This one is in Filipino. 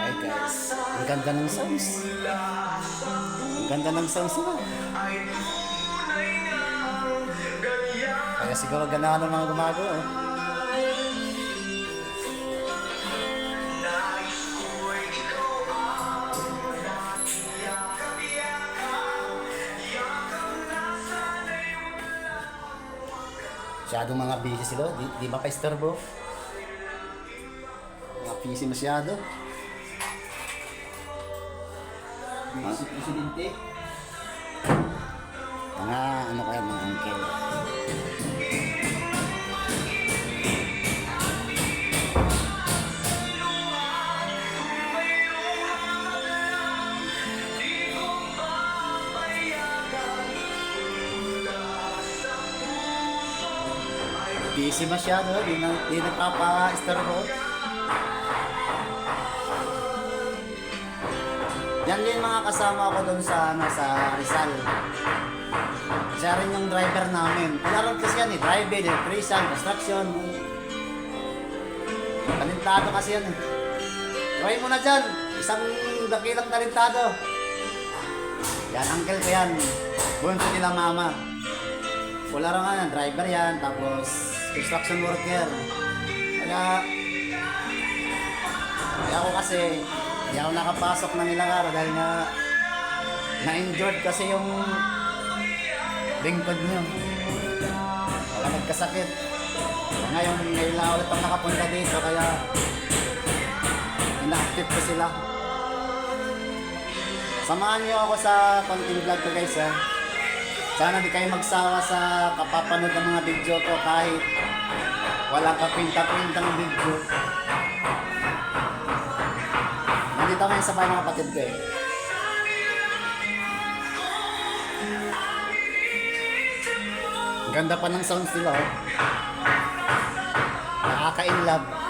Ay guys, ang ganda ng sounds. Ang ganda ng sounds nila. Kaya siguro ganahan ng mga gumagawa. Masyadong mga busy sila, di ba pa-istorbo? Mga busy masyado. Si Presidente. Mga ano kaya mga uncle. Busy masyado, di nagpapa-istorbo. Yan din mga kasama ko doon sa Rizal. Siya rin yung driver namin. Pinaroon kasi yan driver, electrician, construction. Talentado kasi yan Try mo na dyan, isang dakilang talentado. Yan, uncle ko yan. Bunso nila mama. Wala rin nga, driver yan, tapos construction worker. Kaya ako kasi hindi ako nakapasok ng ilang araw dahil nga na-injured kasi yung lingkod niyo. Wala nagkasakit. Ngayon lang ulit ang nakapunta dito kaya ina-active ko sila. Samahan niyo ako sa konting vlog ko guys ha. Sana di kayo magsawa sa kapapanood ng mga video ko kahit walang kapinta-pintang video. Nandito ngayon sa bahay ng kapatid ko Ang ganda pa ng sounds nila Nakaka-inlove.